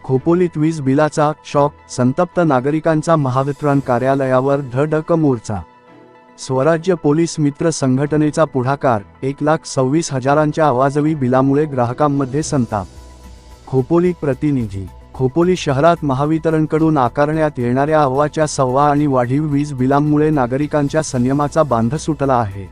खोपोलीत वीज बिलाचा शॉक, संतप्त नागरिकांचा महावितरण कार्यालयावर धडक मोर्चा। स्वराज्य पोलीस मित्र संघटनेचा पुढाकार, 1,26,000च्या आवाजवी बिलामुळे ग्राहकांमध्ये संताप। खोपोली प्रतिनिधी। खोपोली शहरात महावितरणकडून आकारण्यात येणाऱ्या अव्वाच्या सव्वा आणि वाढीव वीज बिलांमुळे नागरिकांच्या संयमाचा बांध सुटला आहे।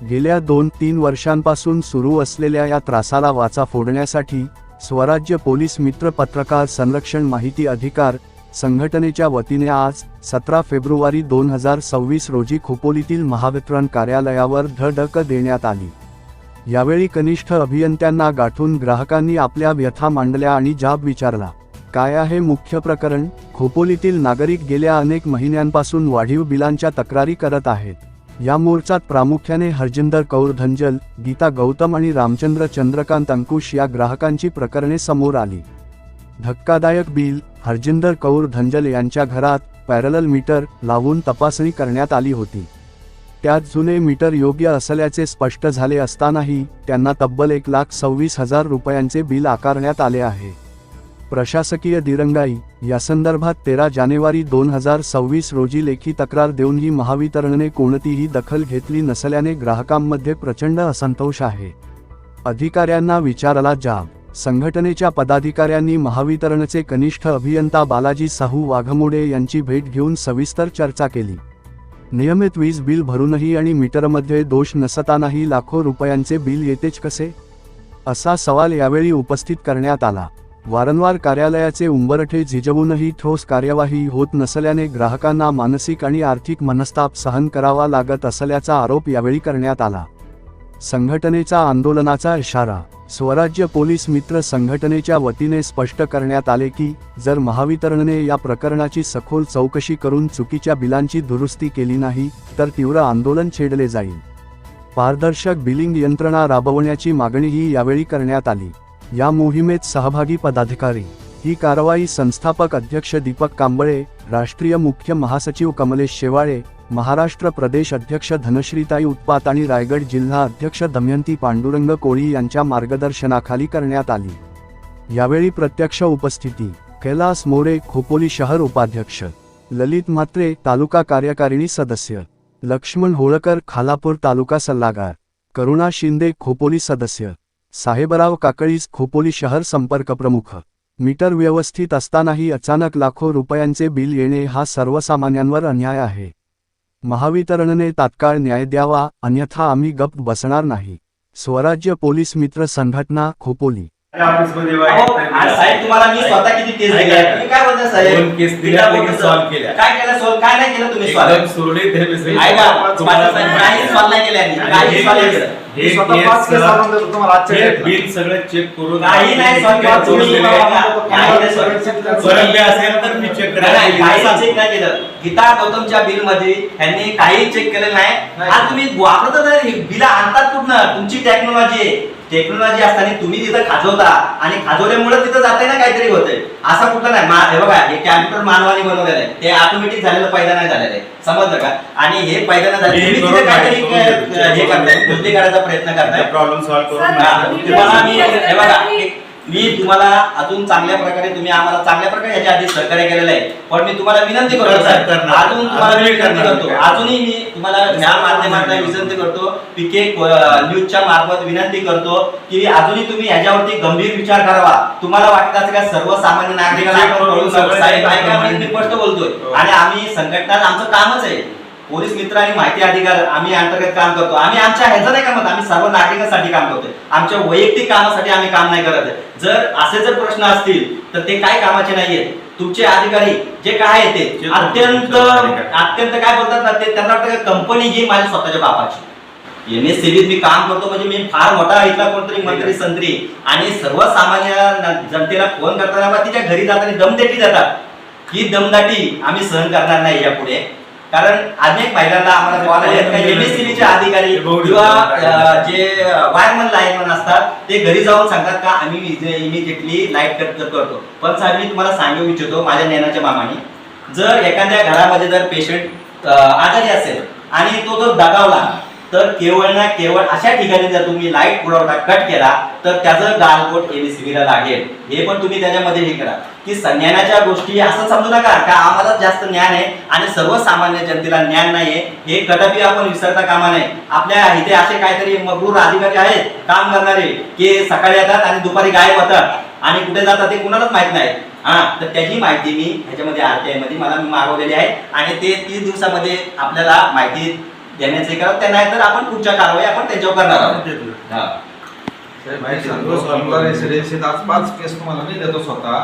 गेल्या 2-3 वर्षांपासून सुरू असलेल्या या त्रासाला वाचा फोडण्यासाठी स्वराज्य पोलीस मित्र पत्रकार संरक्षण माहिती अधिकार संघटनेच्या वतीने आज 17 फेब्रुवारी 2026 रोजी खोपोलीतील महावितरण कार्यालयावर धडक देण्यात आली। यावेळी कनिष्ठ अभियंत्यांना गाठून ग्राहकांनी आपल्या व्यथा मांडल्या आणि जाब विचारला। काय आहे मुख्य प्रकरण? खोपोलीतील नागरिक गेल्या अनेक महिन्यांपासून वाढीव बिलांच्या तक्रारी करत आहेत। या मोर्चात प्रामुख्याने हरजिंदर कौर धंजल, गीता गौतम आणि रामचंद्र चंद्रकांत अंकुश या ग्राहकांची प्रकरणे समोर आली। धक्कादायक बिल। हरजिंदर कौर धंजल यांच्या घरात पॅरलल मीटर लावून तपासणी करण्यात आली होती। त्यात जुने मीटर योग्य असल्याचे स्पष्ट झाले असतानाही त्यांना तब्बल 1,26,000 रुपयांचे बिल आकारण्यात आले आहे। प्रशासकीय दिरंगाई। यासंदर्भात 13 जानेवारी 2026 रोजी लेखी तक्रार देऊनही महावितरणने कोणतीही दखल घेतली नसल्याने ग्राहकांमध्ये प्रचंड असंतोष आहे। अधिकाऱ्यांना विचारला जाब। संघटनेच्या पदाधिकाऱ्यांनी महावितरणचे कनिष्ठ अभियंता बालाजी साहू वाघमोडे यांची भेट घेऊन सविस्तर चर्चा केली। नियमित वीज बिल भरूनही आणि मीटरमध्ये दोष नसतानाही लाखो रुपयांचे बिल येतेच कसे, असा सवाल यावेळी उपस्थित करण्यात आला। वारंवार कार्यालयाचे उंबरठे झिजवूनही ठोस कार्यवाही होत नसल्याने ग्राहकांना मानसिक आणि आर्थिक मनस्ताप सहन करावा लागत असल्याचा आरोप यावेळी करण्यात आला। संघटनेचा आंदोलनाचा इशारा। स्वराज्य पोलीस मित्र संघटनेच्या वतीने स्पष्ट करण्यात आले की जर महावितरणने या प्रकरणाची सखोल चौकशी करून चुकीच्या बिलांची दुरुस्ती केली नाही तर तीव्र आंदोलन छेडले जाईल। पारदर्शक बिलिंग यंत्रणा राबवण्याची मागणीही यावेळी करण्यात आली। या मोहिमेत सहभागी पदाधिकारी। ही कारवाई संस्थापक अध्यक्ष दीपक कांबळे, राष्ट्रीय मुख्य महासचिव कमलेश शेवाळे, महाराष्ट्र प्रदेश अध्यक्ष धनश्रीताई उत्पात आणि रायगड जिल्हा अध्यक्ष दमयंती पांडुरंग कोळी यांच्या मार्गदर्शनाखाली करण्यात आली। यावेळी प्रत्यक्ष उपस्थिती कैलास मोरे, खोपोली शहर उपाध्यक्ष, ललित म्हात्रे, तालुका कार्यकारिणी सदस्य, लक्ष्मण होळकर, खालापूर तालुका सल्लागार, करुणा शिंदे, खोपोली सदस्य, साहेबराव काकळीस, खोपोली शहर संपर्क प्रमुख। मीटर व्यवस्थित असतानाही अचानक लाखो रुपयांचे बिल येणे हा सर्वसामान्यांवर अन्याय आहे। महावितरणने तात्काळ न्याय द्यावा, अन्यथा आम्ही गप्प बसणार नाही। स्वराज्य पोलीस मित्र संघटना, खोपोली। साहेब तुम्हाला मी स्वतः किती केस दिल्या, तुम्ही काय बोलता साहेब? 2 केस दिल्या, लगेच सॉल्व केल्या। काय केलं सॉल्व? काय नाही केलं तुम्ही सॉल्व? सुरळीत हे विषय ऐका, तुम्हाला काही सॉल्व नाही केलं आणि काही सॉल्व केलं। हे स्वतः 5 केस आणून देतो तुम्हाला आजचे बिल सगळं चेक करून काही नाही सॉल्व केलं तुम्ही। काही नाही सॉल्व असेल तर मी चेक करेन। काही चेक नाही केलं। गीता गौतमच्या बिल मध्ये यांनी काही चेक केलं नाही। आज तुम्ही वापरत नाही बिल आणतात कुठनं? तुमची टेक्नॉलॉजी असताना तुम्ही तिथं खाजवता आणि खाजवल्यामुळे तिथं जाते ना काहीतरी होतंय। असं कुठलं नाही। हे बघा, हे कॅम्प्युटर मानवाने बनवलेलं आहे, ते ऑटोमॅटिक झालेलं पैदा नाही झालेलं आहे, समजलं का? आणि हे पैदा नाही झालेलं, तुम्ही तिथे काहीतरी हे करताय, बुद्धी काढायचा प्रयत्न करताय, प्रॉब्लेम सॉल्व्ह करून। तुम्हाला हे बघा, मी तुम्हाला अजून चांगल्या प्रकारे तुम्ही आम्हाला चांगल्या प्रकारे याच्या आधी सहकार्य केलेलं आहे, पण मी तुम्हाला विनंती करतो साहेब, अजून तुम्हाला विनंती करतो, अजूनही मी तुम्हाला ह्या माध्यमातून विनंती करतो, पीके न्यूजच्या मार्फत विनंती करतो की अजूनही तुम्ही याच्यावरती गंभीर विचार करावा। तुम्हाला वाटतं असं का सर्वसामान्य नागरिकांना साहेब ऐका, मी स्पष्ट बोलतोय आणि आम्ही संघटना आमचं कामच आहे, पोलीस मित्र आणि माहिती अधिकार आम्ही अंतर्गत काम करतो। आम्ही आमच्या ह्याचं नाही कामत, आम्ही सर्व नागरिकांसाठी काम करतोय, आमच्या वैयक्तिक कामासाठी आम्ही काम नाही करत। जर असे जर प्रश्न असतील तर ते काय कामाचे नाहीये। तुमचे अधिकारी जे काय आहे ते अत्यंत काय बोलतात ना, ते त्यांना वाटतं कंपनी ही माझ्या स्वतःच्या बापाची। MSCBत मी काम करतो म्हणजे मी फार मोठा इथला कोणतरी मंत्री संत्री आणि सर्वसामान्य जनतेला फोन करताना तिच्या घरी जाताना दमदाटी जातात, ही दमदाटी आम्ही सहन करणार नाही यापुढे। कारण अनेक महिलांना आम्हाला कॉल आले, MSCBचे अधिकारी किंवा जे वायरमन लाईनमन असतात ते घरी जाऊन सांगतात का आम्ही इमिजिएटली लाईट कट करतो। पण साहेब मी तुम्हाला सांगू इच्छितो माझ्या ज्ञानाच्या मामाने, जर एखाद्या घरामध्ये जर पेशंट आजारी असेल आणि तो जर दगावला तर केवळ ना केवळ अशा ठिकाणी जर तुम्ही लाईट पुरवठा कट केला तर त्याचं गालबोट एमएससीबीला लागेल. हे पण तुम्ही त्याच्यामध्ये हे करा की संज्ञानाच्या गोष्टी असं समजू नका का आम्हाला जास्त ज्ञान आहे आणि सर्वसामान्य जनतेला ज्ञान नाहीये. हे कदापि आपण विसरता कामा नये. आपल्या इथे असे काहीतरी मजबूर अधिकारी आहेत काम करणारे की सकाळी येतात आणि दुपारी गायब होतात आणि कुठे जातात ते कुणालाच माहित नाही. तर त्याची माहिती मी ह्याच्यामध्ये RTI मध्ये मला मागवलेली आहे आणि ते 30 दिवसामध्ये आपल्याला माहिती देण्याचे करा. त्या नाही तर आपण पुढच्या कारवाई आपण त्याच्यावर करणार आहोत. रेसिडेन्सीत आज 5 केस तुम्हाला मी देतो स्वतः,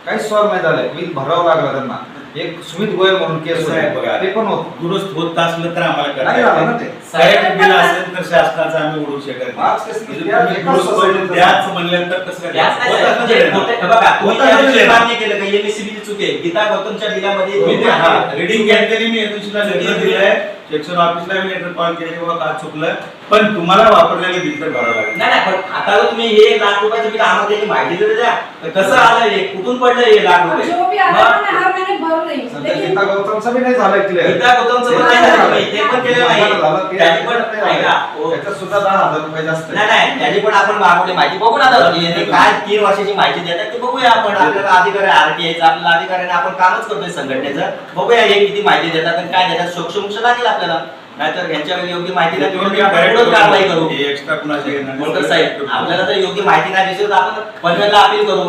काहीच सॉल्व नाही झाले. बिल भरावं लागलं त्यांना. एक सुमित गोयल म्हणून केस बघा ते पण होत दुरुस्त होत असलं तर आम्हाला नाही झालं ना ते. करेक्ट बिल असेल तर शासनाचं आम्ही उडवू शकत नाही. 5 केस द्याच म्हणलं तर कसं याच नाही साहेब, म्हणजे हे बघा, तुम्ही त्या दिवशी मान्य केलं का एमएससीबी ची चूक आहे. गीता गौतमच्या बिलामध्ये रीडिंग घेतलेली मी एजन्सीला लेटर दिलंय, सेक्शन ऑफिसला मी लेटर कॉल केले बाबा का चुकलं, पण तुम्हाला वापरलेले बिल तर भरावं लागेल. नाही नाही, पण आता जर तुम्ही हे लाख रुपयाचं बिल आम्हाला त्याची माहिती तरी द्या. तर कसं आलं हे, कुठून पडलं हे लाख रुपये? जो भी आला मग मैंने हर महीने भर रही हूं, सध्या लेकिन गीता गौतमचं बी नाही झालं क्लिअर. गीता गौतमचं पण नाही झालं तुम्ही, ते पण केलं नाही. त्याची पण ऐका, त्याच्यात सुद्धा 10,000 रुपये जास्त आहे. नाही नाही, त्याची पण आपण मागवली माहिती बघू ना. आता यांनी काय 3 वर्षाची माहिती देतात ते बघूया आपण. आपल्याला अधिकारी RTIचा आपल्याला अधिकाऱ्याने आपण कामच करतोय संघटनेचं. बघूया हे किती माहिती देतात आणि काय देतात. सोक्ष लागेल आपल्याला. नाहीतर यांच्यावर योग्य माहिती नाही दिली तर आपण पुढे कारवाई करू. एक्स्ट्रा कुणाचे बोलकर साहेब, आपल्याला जर योग्य माहिती नाही दिसली तर आपण पनवेलला अपील करू.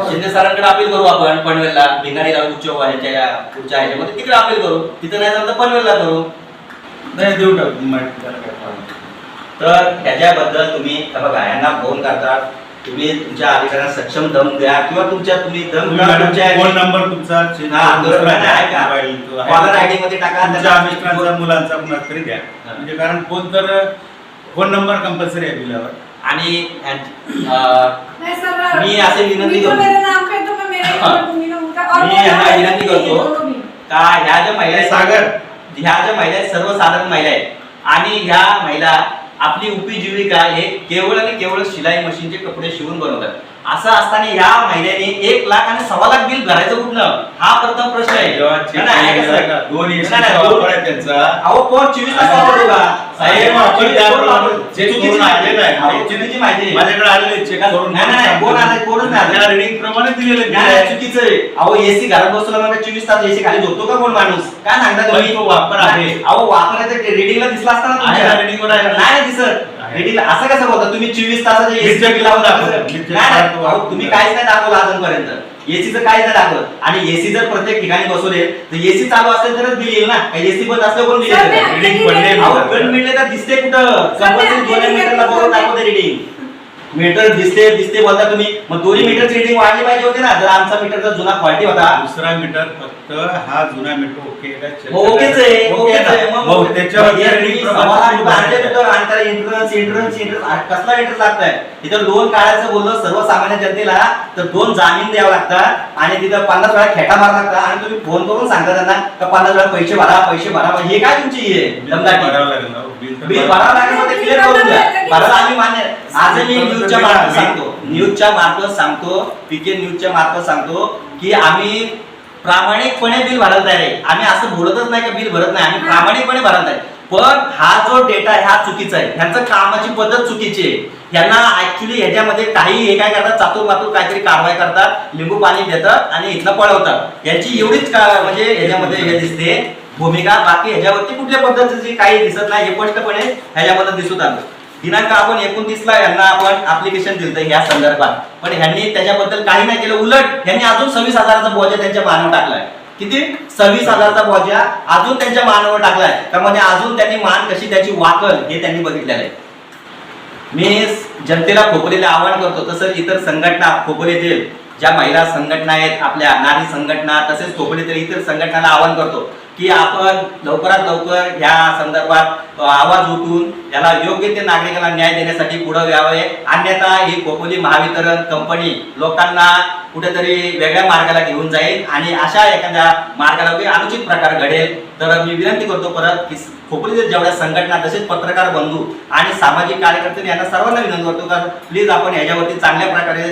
शिंदे सरांकडे अपील करू आपण पनवेलला, भिंगारी उच्च ह्याच्या पुढच्या ह्याच्यामध्ये तिकडे अपील करू. तिथं नाही झालं तर पनवेलला करू. नाही देऊ टाकू माहिती त्याला काय problem. तर त्याच्याबद्दल तुम्ही हे बघा यांना फोन करतात. तुम्ही तुमच्या अधिकाऱ्यांना सक्षम दम द्या किंवा तुमच्या तुम्ही दम तुम्ही मॅडम फोन नंबर तुमचा कॉलर आयडी मध्ये टाका. तुमच्या मिस्टरांचा मुलांचा कुणाचा तरी द्या. म्हणजे कारण फोन तर फोन नंबर कंपल्सरी आहे बिलावर. आणि नहीं सर, मी असे विनंती तो करतो. मेरे नाम पे तो मैं मेरा ही नंबर दूंगी ना उनका. और मी वो यांना विनंती करतो दोनों भी. का ह्या ज्या महिला आहेत, सागर ह्या ज्या महिला आहेत सर्वसाधारण महिला आहेत आणि ह्या महिला आपली उपजीविका हे केवळ आणि केवळ शिलाई मशीनचे कपडे शिवून बनवतात. असं असताना ह्या महिन्याने 1 लाख आणि 1.25 लाख बिल भरायचं कुठनं, हा प्रथम प्रश्न आहे. दोन वापर आहे त्यांचा. अहो कोण 24 तास वापरतो का साहेब? चुकीची माहिती आहे. माझ्याकडे आलेले चेक करून कोण आलं कोणच नाही. रिडिंग प्रमाणे दिलेले नाही, चुकीचं आहे. अहो एसी घरात बसला मग 24 तास एसी खाली झोपतो का कोण माणूस? काय सांगता तुम्ही? तो वापर आहे. अहो वापरायचं रीडिंगला दिसला असता ना तुमच्या रीडिंगवर आहे. नाही दिसत. रीडिंगला असं कसं बोलता तुम्ही? 24 तासाचे एसी मीटर लावून दाखवलं. दाखवलं. मीटर नाही, नाही. दाखवलं. अहो, तुम्ही काहीच नाही दाखवलं अजूनपर्यंत. एसीचं काहीच नाही दाखवलं. आणि एसी जर प्रत्येक ठिकाणी बसवले तर एसी चालू असेल तरच बिल येईल ना. एसी बंद असलं कोण बिल सर, मी येईल? रीडिंग पडले. अहो गण मिळले तर दिसते कुठं? कंपल्सरी 2 मीटरला बरोबर दाखवते रीडिंग. मीटर दिसते बोलता तुम्ही. मग 2 मीटरची रीडिंग वाढली पाहिजे होती ना. जर आमचा मीटर जर जुना क्वालिटी होता. दुसरा मीटर फक्त हा जुना मीटर ओकेच आहे, ओकेच आहे. मग त्याच्यावर इंटरन्स कसला इंटरेस्ट लागताय? इथं लोन काढायचं बोललो सर्वसामान्य जनतेला तर 2 जामीन द्यावं लागतात आणि तिथं 50 वेळा खेटा मारा लागतात आणि तुम्ही फोन करून सांगता त्यांना का 50 वेळा पैसे भरा. हे काय तुमची दमदाटी? बिल भरावं लागेल मग ते क्लिअर करून द्या. भरायला आम्ही मान्य. आज मी न्यूजच्या मार्फत सांगतो पीके न्यूजच्या मार्फत सांगतो की आम्ही प्रामाणिकपणे बिल भरायला तयार आहे. आम्ही असं बोलतच नाही की बिल भरत नाही. आम्ही प्रामाणिकपणे भरायला आहे. पण हा जो डेटा आहे हा चुकीचा आहे. ह्यांचं कामाची पद्धत चुकीची आहे. यांना ऍक्च्युली ह्याच्यामध्ये काही हे काय करतात, चातुर मातुर काहीतरी कारवाई करतात, लिंबू पाणी देतात आणि इथनं पळवतात. यांची एवढीच म्हणजे ह्याच्यामध्ये हे दिसते भूमिका. बाकी ह्याच्यावरती कुठल्या पद्धतीची काही दिसत नाही. हे स्पष्टपणे ह्याच्यामध्ये दिसून आलं. दिनांक आपण 29 ला यांना आपण ऍप्लिकेशन दिलं ह्या संदर्भात, पण ह्यांनी त्याच्याबद्दल काही नाही केलं. उलट यांनी अजून 26,000चा बोजा त्यांच्या मानावर टाकलाय. किती? 26,000चा बोजा अजून त्यांच्या मानावर टाकलाय. त्यामध्ये अजून त्यांनी मान कशी त्याची वाकल हे त्यांनी बघितलेलं आहे. मी जनतेला खोपोलीला आवाहन करतो, तसंच इतर संघटना खोपोलीतील ज्या महिला संघटना आहेत, आपल्या नारी संघटना, तसेच खोपोलीतील इतर संघटनाला आवाहन करतो की आपण लवकरात लवकर ह्या संदर्भात आवाज उठवून याला योग्य ते नागरिकांना न्याय देण्यासाठी पुढे यावे. अन्यथा ही खोपोली महावितरण कंपनी लोकांना कुठेतरी वेगळ्या मार्गाला घेऊन जाईल आणि अशा एखाद्या मार्गाला अनुचित प्रकार घडेल. तर मी विनंती करतो परत की खोपोलीतील जेवढ्या संघटना तसेच पत्रकार बंधू आणि सामाजिक कार्यकर्ते यांना सर्वांना विनंती करतो का प्लीज आपण याच्यावरती चांगल्या प्रकारे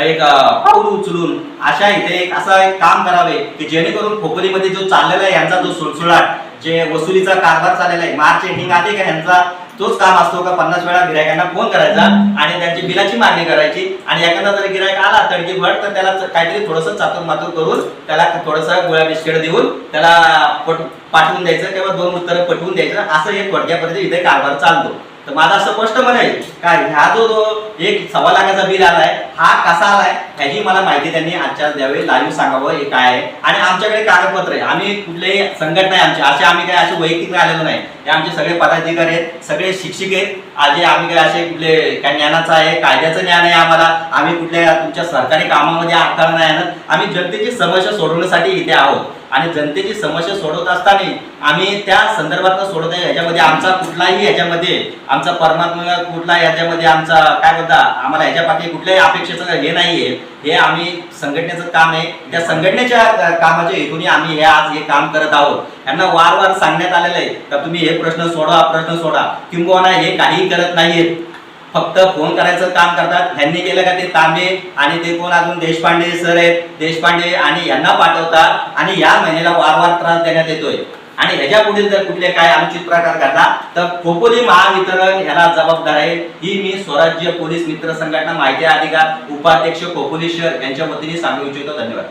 एक पाऊल उचलून अशा इथे एक असं एक काम करावे की जेणेकरून खोपोलीमध्ये जो चाललेला आहे यांचा जो सुळसुळाट जे वसुलीचा कारभार चाललेला आहे, मार्च एंडिंग आधी का ह्यांचा तोच काम असतो का 50 वेळा गिरायकांना फोन करायचा आणि त्यांची बिलाची मागणी करायची आणि एखादा जर गिरायक आला तडकीफट तर त्याला काहीतरी थोडंसं चातुर मातुर करून त्याला थोडंसं गोळ्या बिस्किट देऊन त्याला पाठवून द्यायचं किंवा 2 उत्तरं पटवून द्यायचं, असं एक थोडक्यापर्यंत इथे कारभार चालतो. तर माझं असं स्पष्ट म्हणेल का ह्या जो 1.25 लाखाचा बिल आलाय हा कसा आलाय ह्याची मला माहिती त्यांनी आजच्या द्यावी, लाईव्ह सांगावं हे काय आहे. आणि आमच्याकडे कागदपत्र आहे, आम्ही कुठलेही संघटना आहे आमची, असे आम्ही काय असे वैयक्तिक आलेलो नाही. हे आमचे सगळे पदाधिकारी आहेत, सगळे शिक्षक आहेत. आज आम्ही काय असे कुठले काय ज्ञानाचं आहे, कायद्याचं ज्ञान आहे आम्हाला, आम्ही कुठल्या तुमच्या सरकारी कामामध्ये अडथळा नाही आणत. आम्ही जनतेची समस्या सोडवण्यासाठी इथे आहोत आणि जनतेची समस्या सोडवत असताना आम्ही त्या संदर्भात सोडवत आहे. ह्याच्यामध्ये आमचा कुठलाही ह्याच्यामध्ये आमचा परमात्मा कुठला ह्याच्यामध्ये आमचा काय बोलता आम्हाला ह्याच्यापाठी कुठल्याही अपेक्षेचं हे नाहीये. हे आम्ही संघटनेचं काम आहे, त्या संघटनेच्या कामाच्या हेतूने आम्ही हे आज हे काम करत आहोत. यांना वारंवार सांगण्यात आलेलं आहे का तुम्ही हे प्रश्न सोडा किंबहुना हे काही करत नाहीयेत, फक्त फोन करायचं काम करतात. ह्यांनी केलं का ते तांबे आणि ते कोण अजून देशपांडे सर आहेत, देशपांडे आणि यांना पाठवतात आणि या महिन्याला वारंवार त्रास देण्यात येतोय. आणि ह्याच्या पुढे जर कुठले काय अनुचित प्रकार घडला तर खोपोली महावितरण ह्याला जबाबदार आहे. ही मी स्वराज्य पोलीस मित्र संघटना माहिती अधिकार उपाध्यक्ष खोपोली शहर यांच्या वतीने सांगू इच्छितो. धन्यवाद.